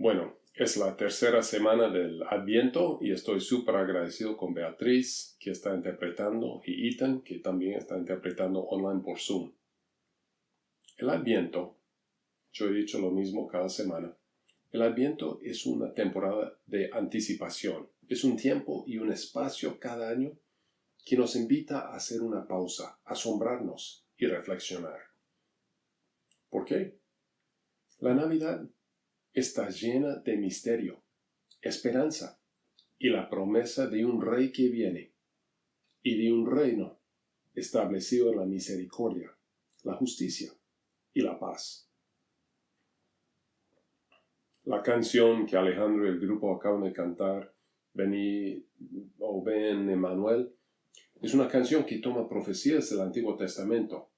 Bueno, es la tercera semana del Adviento y estoy súper agradecido con Beatriz, que está interpretando, y Ethan, que también está interpretando online por Zoom. El Adviento, yo he dicho lo mismo cada semana, el Adviento es una temporada de anticipación. Es un tiempo y un espacio cada año que nos invita a hacer una pausa, asombrarnos y reflexionar. ¿Por qué? La Navidad está llena de misterio, esperanza y la promesa de un rey que viene y de un reino establecido en la misericordia, la justicia y la paz. La canción que Alejandro y el grupo acaban de cantar, Ven Emmanuel, es una canción que toma profecías del Antiguo Testamento.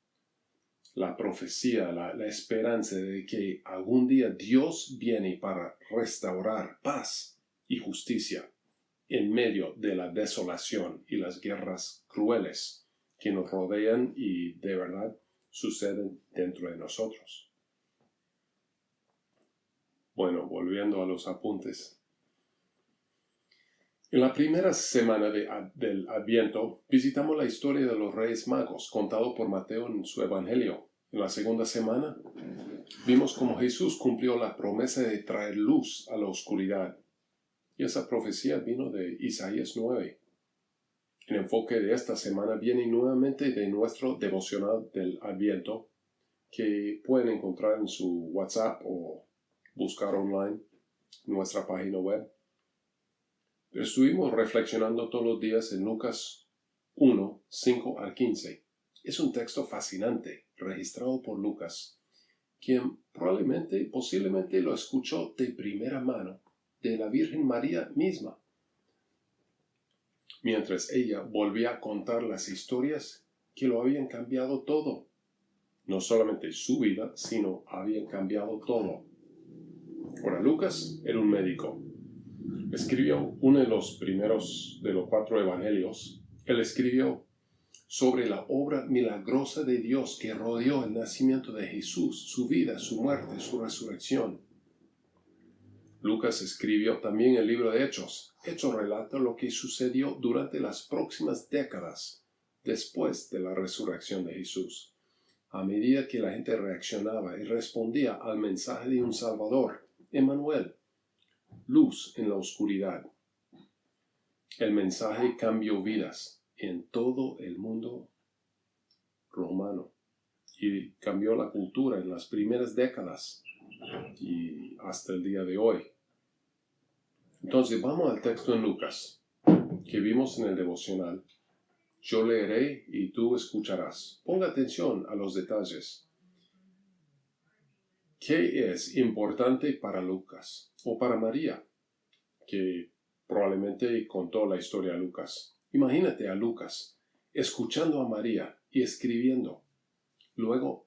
La profecía, la esperanza de que algún día Dios viene para restaurar paz y justicia en medio de la desolación y las guerras crueles que nos rodean y de verdad suceden dentro de nosotros. Bueno, volviendo a los apuntes. En la primera semana del Adviento visitamos la historia de los Reyes Magos, contado por Mateo en su Evangelio. En la segunda semana vimos cómo Jesús cumplió la promesa de traer luz a la oscuridad. Y esa profecía vino de Isaías 9. El enfoque de esta semana viene nuevamente de nuestro devocional del Adviento, que pueden encontrar en su WhatsApp o buscar online en nuestra página web. Estuvimos reflexionando todos los días en Lucas 1, 5 al 15. Es un texto fascinante, registrado por Lucas, quien posiblemente lo escuchó de primera mano de la Virgen María misma, mientras ella volvía a contar las historias que lo habían cambiado todo. No solamente su vida, sino habían cambiado todo. Ahora, Lucas era un médico. Escribió uno de los primeros de los 4 evangelios. Él escribió sobre la obra milagrosa de Dios que rodeó el nacimiento de Jesús, su vida, su muerte, su resurrección. Lucas escribió también el libro de Hechos. Hechos relata lo que sucedió durante las próximas décadas después de la resurrección de Jesús, a medida que la gente reaccionaba y respondía al mensaje de un Salvador, Emmanuel, luz en la oscuridad. El mensaje cambió vidas en todo el mundo romano y cambió la cultura en las primeras décadas y hasta el día de hoy. Entonces vamos al texto en Lucas que vimos en el devocional. Yo leeré y tú escucharás. Ponga atención a los detalles. ¿Qué es importante para Lucas o para María, que probablemente contó la historia a Lucas? Imagínate a Lucas escuchando a María y escribiendo, luego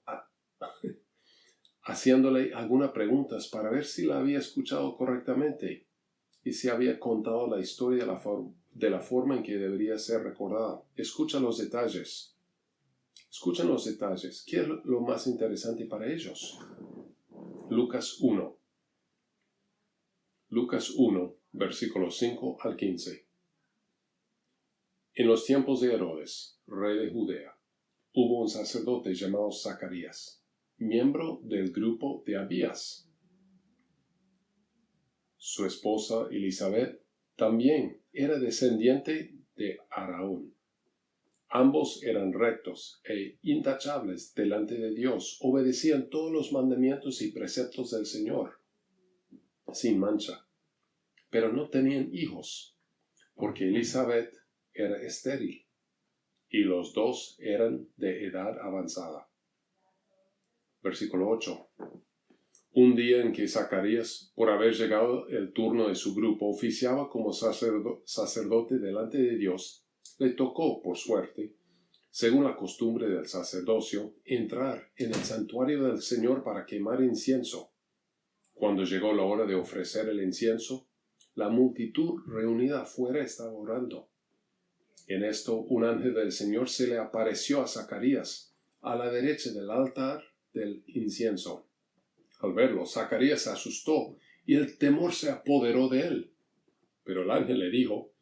haciéndole algunas preguntas para ver si la había escuchado correctamente y si había contado la historia de la forma en que debería ser recordada. Escucha los detalles. Escuchen los detalles. ¿Qué es lo más interesante para ellos? Lucas 1. Lucas 1, versículos 5 al 15. En los tiempos de Herodes, rey de Judea, hubo un sacerdote llamado Zacarías, miembro del grupo de Abías. Su esposa Elizabeth también era descendiente de Aarón. Ambos eran rectos e intachables delante de Dios, obedecían todos los mandamientos y preceptos del Señor, sin mancha. Pero no tenían hijos, porque Elizabeth era estéril, y los dos eran de edad avanzada. Versículo 8. Un día en que Zacarías, por haber llegado el turno de su grupo, oficiaba como sacerdote delante de Dios, le tocó, por suerte, según la costumbre del sacerdocio, entrar en el santuario del Señor para quemar incienso. Cuando llegó la hora de ofrecer el incienso, la multitud reunida afuera estaba orando. En esto, un ángel del Señor se le apareció a Zacarías, a la derecha del altar del incienso. Al verlo, Zacarías se asustó y el temor se apoderó de él. Pero el ángel le dijo,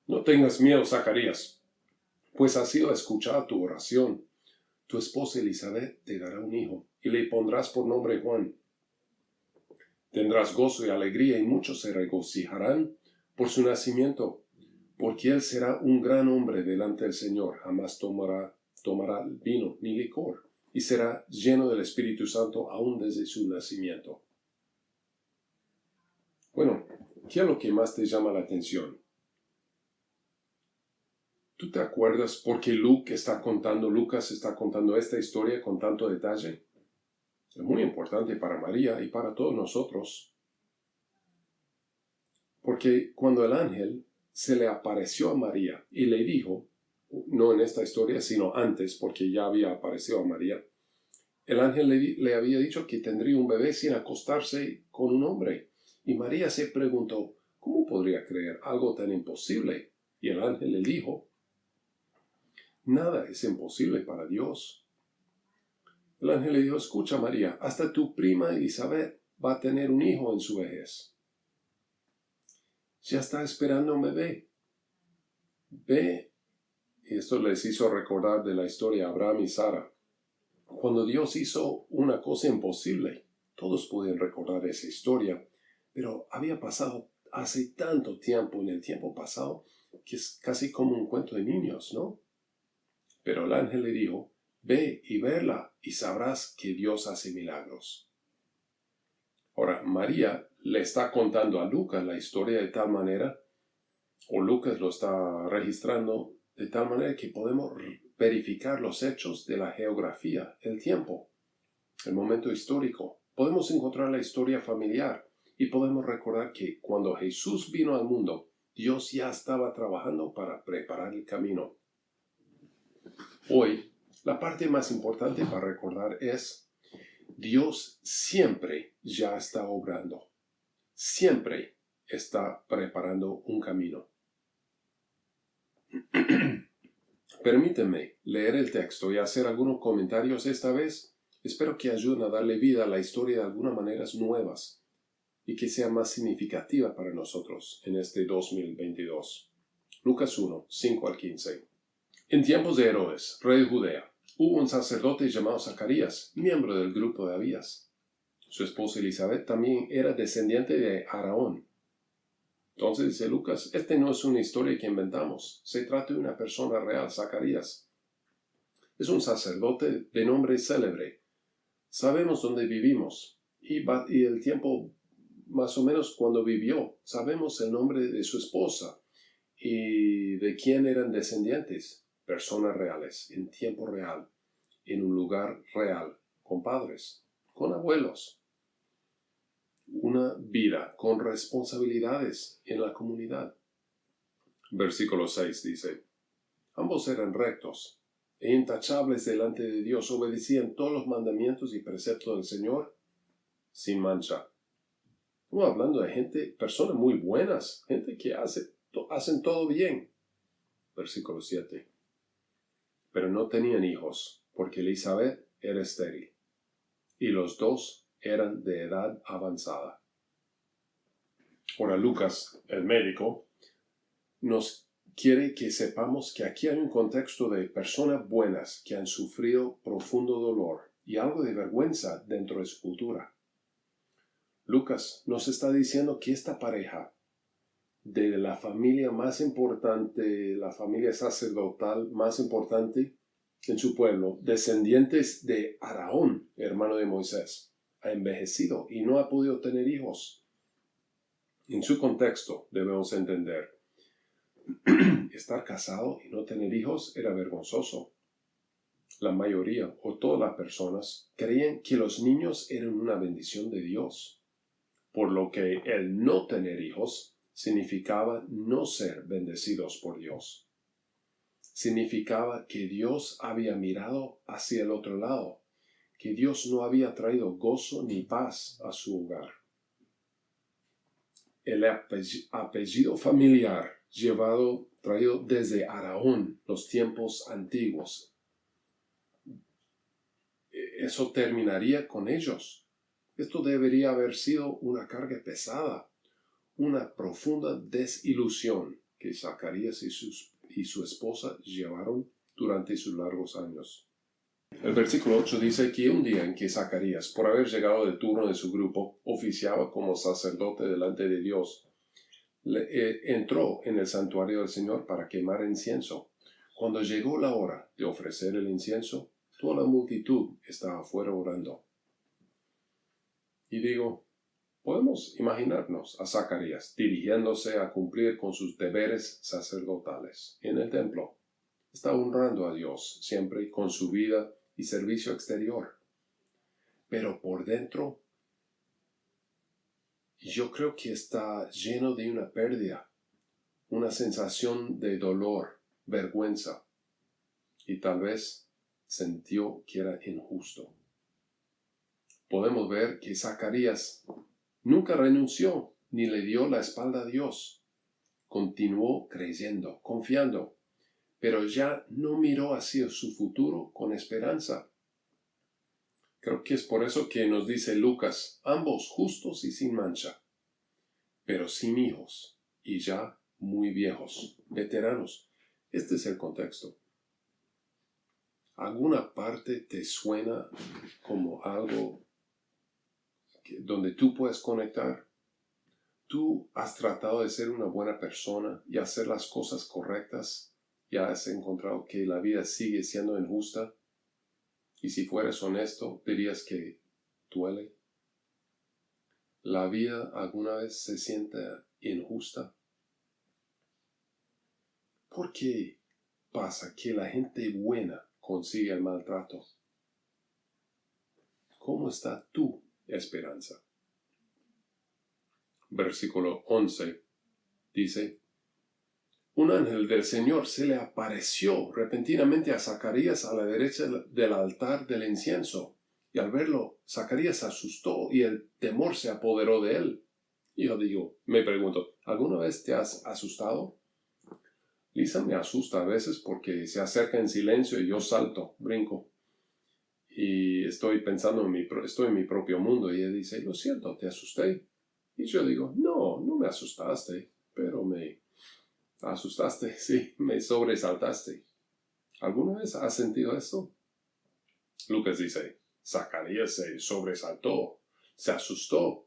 no tengas miedo, Zacarías, pues ha sido escuchada tu oración. Tu esposa Elizabeth te dará un hijo, y le pondrás por nombre Juan. Tendrás gozo y alegría, y muchos se regocijarán por su nacimiento, porque él será un gran hombre delante del Señor. Jamás tomará vino ni licor, y será lleno del Espíritu Santo aún desde su nacimiento. Bueno, ¿qué es lo que más te llama la atención? ¿Tú te acuerdas por qué Lucas está contando esta historia con tanto detalle? Es muy importante para María y para todos nosotros. Porque cuando el ángel se le apareció a María y le dijo, no en esta historia, sino antes, porque ya había aparecido a María, el ángel le había dicho que tendría un bebé sin acostarse con un hombre. Y María se preguntó, ¿cómo podría creer algo tan imposible? Y el ángel le dijo, nada es imposible para Dios. El ángel le dijo, escucha María, hasta tu prima Elizabeth va a tener un hijo en su vejez. Ya está esperando un bebé. Ve, y esto les hizo recordar de la historia de Abraham y Sara. Cuando Dios hizo una cosa imposible, todos pueden recordar esa historia, pero había pasado hace tanto tiempo, en el tiempo pasado, que es casi como un cuento de niños, ¿no? Pero el ángel le dijo, ve y verla y sabrás que Dios hace milagros. Ahora, María le está contando a Lucas la historia de tal manera, o Lucas lo está registrando de tal manera que podemos verificar los hechos de la geografía, el tiempo, el momento histórico. Podemos encontrar la historia familiar y podemos recordar que cuando Jesús vino al mundo, Dios ya estaba trabajando para preparar el camino. Hoy, la parte más importante para recordar es, Dios siempre ya está obrando, siempre está preparando un camino. Permíteme leer el texto y hacer algunos comentarios esta vez. Espero que ayuden a darle vida a la historia de algunas maneras nuevas y que sea más significativa para nosotros en este 2022. Lucas 1, 5 al 15. En tiempos de Herodes, rey de Judea, hubo un sacerdote llamado Zacarías, miembro del grupo de Abías. Su esposa Elizabeth también era descendiente de Aarón. Entonces dice Lucas, no es una historia que inventamos, se trata de una persona real, Zacarías. Es un sacerdote de nombre célebre. Sabemos dónde vivimos y el tiempo más o menos cuando vivió. Sabemos el nombre de su esposa y de quién eran descendientes. Personas reales, en tiempo real, en un lugar real, con padres, con abuelos. Una vida con responsabilidades en la comunidad. Versículo 6 dice, ambos eran rectos e intachables delante de Dios, obedecían todos los mandamientos y preceptos del Señor sin mancha. Estamos hablando de personas muy buenas, gente que hacen todo bien. Versículo 7. Pero no tenían hijos, porque Elizabeth era estéril, y los dos eran de edad avanzada. Ahora Lucas, el médico, nos quiere que sepamos que aquí hay un contexto de personas buenas que han sufrido profundo dolor y algo de vergüenza dentro de su cultura. Lucas nos está diciendo que esta pareja de la familia más importante, la familia sacerdotal más importante en su pueblo, descendientes de Aarón, hermano de Moisés, ha envejecido y no ha podido tener hijos. En su contexto debemos entender, estar casado y no tener hijos era vergonzoso. La mayoría o todas las personas creían que los niños eran una bendición de Dios, por lo que el no tener hijos significaba no ser bendecidos por Dios. Significaba que Dios había mirado hacia el otro lado, que Dios no había traído gozo ni paz a su hogar. El apellido familiar traído desde Aarón, los tiempos antiguos, eso terminaría con ellos. Esto debería haber sido una carga pesada, una profunda desilusión que Zacarías y su esposa llevaron durante sus largos años. El versículo 8 dice que un día en que Zacarías, por haber llegado del turno de su grupo, oficiaba como sacerdote delante de Dios, entró en el santuario del Señor para quemar incienso. Cuando llegó la hora de ofrecer el incienso, toda la multitud estaba afuera orando. Y digo, podemos imaginarnos a Zacarías dirigiéndose a cumplir con sus deberes sacerdotales en el templo. Está honrando a Dios siempre con su vida y servicio exterior. Pero por dentro, yo creo que está lleno de una pérdida, una sensación de dolor, vergüenza, y tal vez sintió que era injusto. Podemos ver que Zacarías nunca renunció ni le dio la espalda a Dios. Continuó creyendo, confiando, pero ya no miró hacia su futuro con esperanza. Creo que es por eso que nos dice Lucas, ambos justos y sin mancha, pero sin hijos y ya muy viejos, veteranos. Este es el contexto. ¿Alguna parte te suena como algo donde tú puedes conectar? ¿Tú has tratado de ser una buena persona y hacer las cosas correctas y has encontrado que la vida sigue siendo injusta? Y si fueras honesto, dirías que duele. ¿La vida alguna vez se siente injusta? ¿Por qué pasa que la gente buena consigue el maltrato? ¿Cómo está tu esperanza? Versículo 11 dice, un ángel del Señor se le apareció repentinamente a Zacarías a la derecha del altar del incienso, y al verlo, Zacarías se asustó y el temor se apoderó de él. Y yo me pregunto, ¿alguna vez te has asustado? Lisa me asusta a veces porque se acerca en silencio y yo salto, brinco. Y estoy pensando estoy en mi propio mundo y ella dice, lo siento, te asusté. Y yo digo, no me asustaste, pero me asustaste, sí, me sobresaltaste. ¿Alguna vez has sentido esto? Lucas dice, Zacarías se sobresaltó, se asustó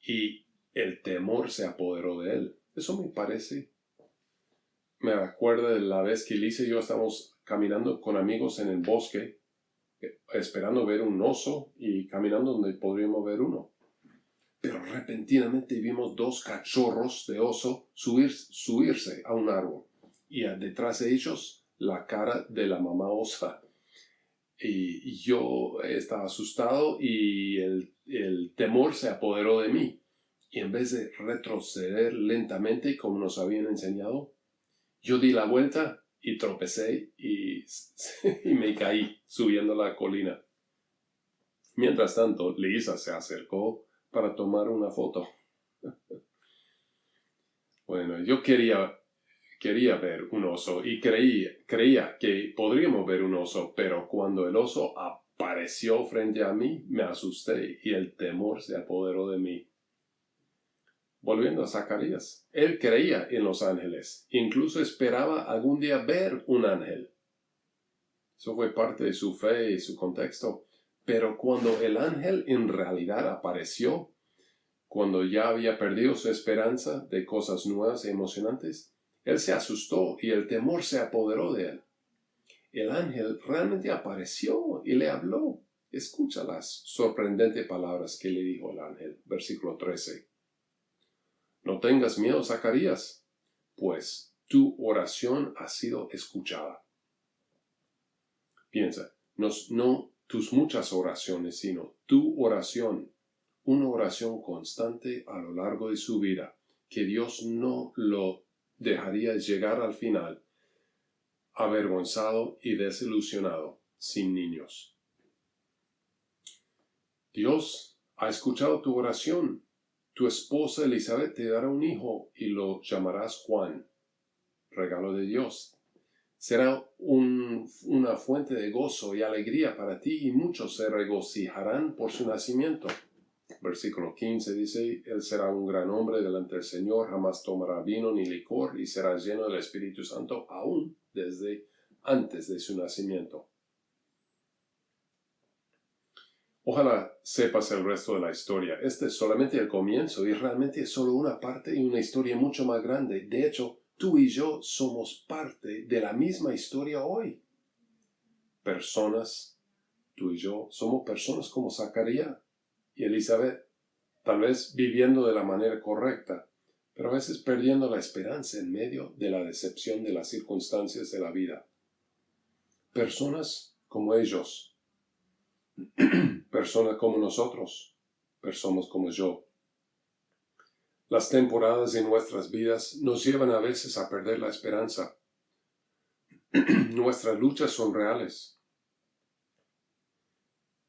y el temor se apoderó de él. Eso me acuerda de la vez que Lisa y yo estábamos caminando con amigos en el bosque, esperando ver un oso y caminando donde podríamos ver uno. Pero repentinamente vimos dos cachorros de oso subirse a un árbol y detrás de ellos la cara de la mamá osa. Y yo estaba asustado y el temor se apoderó de mí. Y en vez de retroceder lentamente como nos habían enseñado, yo di la vuelta y tropecé y me caí subiendo la colina. Mientras tanto, Lisa se acercó para tomar una foto. Bueno, yo quería ver un oso y creía que podríamos ver un oso, pero cuando el oso apareció frente a mí, me asusté y el temor se apoderó de mí. Volviendo a Zacarías, él creía en los ángeles, incluso esperaba algún día ver un ángel. Eso fue parte de su fe y su contexto. Pero cuando el ángel en realidad apareció, cuando ya había perdido su esperanza de cosas nuevas y emocionantes, él se asustó y el temor se apoderó de él. El ángel realmente apareció y le habló. Escucha las sorprendentes palabras que le dijo el ángel. Versículo 13. No tengas miedo, Zacarías, pues tu oración ha sido escuchada. Piensa, no tus muchas oraciones, sino tu oración. Una oración constante a lo largo de su vida, que Dios no lo dejaría llegar al final, avergonzado y desilusionado, sin niños. Dios ha escuchado tu oración. Tu esposa Elizabeth te dará un hijo y lo llamarás Juan, regalo de Dios. Será una fuente de gozo y alegría para ti y muchos se regocijarán por su nacimiento. Versículo 15 dice, Él será un gran hombre delante del Señor, jamás tomará vino ni licor y será lleno del Espíritu Santo aún desde antes de su nacimiento. Ojalá sepas el resto de la historia. Este es solamente el comienzo y realmente es solo una parte y una historia mucho más grande. De hecho, tú y yo somos parte de la misma historia hoy. Tú y yo somos personas como Zacarías y Elizabeth, tal vez viviendo de la manera correcta, pero a veces perdiendo la esperanza en medio de la decepción de las circunstancias de la vida. Personas como ellos. Personas como nosotros, personas como yo. Las temporadas de nuestras vidas nos llevan a veces a perder la esperanza. Nuestras luchas son reales.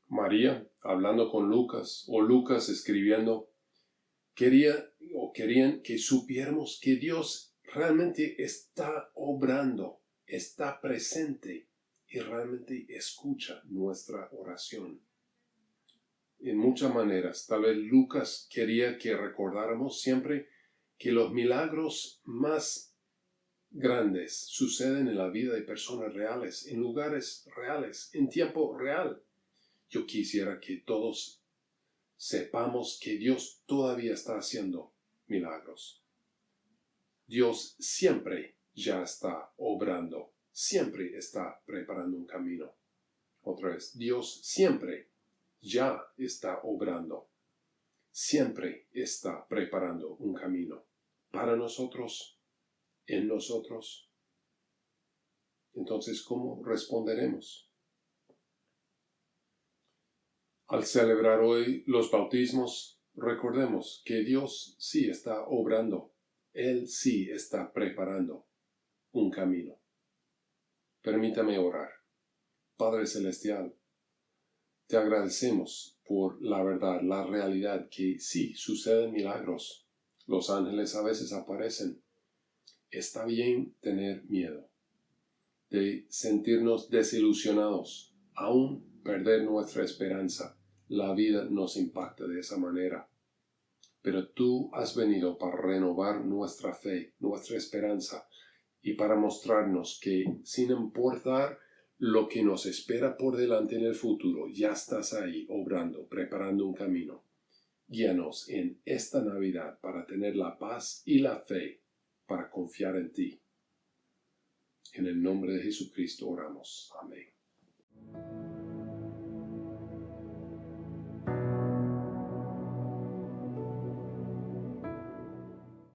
María, hablando con Lucas, o Lucas escribiendo, querían que supiéramos que Dios realmente está obrando, está presente y realmente escucha nuestra oración. En muchas maneras, tal vez Lucas quería que recordáramos siempre que los milagros más grandes suceden en la vida de personas reales, en lugares reales, en tiempo real. Yo quisiera que todos sepamos que Dios todavía está haciendo milagros. Dios siempre ya está obrando, siempre está preparando un camino. Otra vez, Dios siempre ya está obrando, siempre está preparando un camino para nosotros, en nosotros. Entonces, ¿cómo responderemos? Al celebrar hoy los bautismos, recordemos que Dios sí está obrando, Él sí está preparando un camino. Permítame orar. Padre Celestial, te agradecemos por la verdad, la realidad que sí suceden milagros. Los ángeles a veces aparecen. Está bien tener miedo, de sentirnos desilusionados, aún perder nuestra esperanza. La vida nos impacta de esa manera. Pero tú has venido para renovar nuestra fe, nuestra esperanza, y para mostrarnos que, sin importar lo que nos espera por delante en el futuro, ya estás ahí obrando, preparando un camino. Guíanos en esta Navidad para tener la paz y la fe para confiar en ti. En el nombre de Jesucristo oramos. Amén.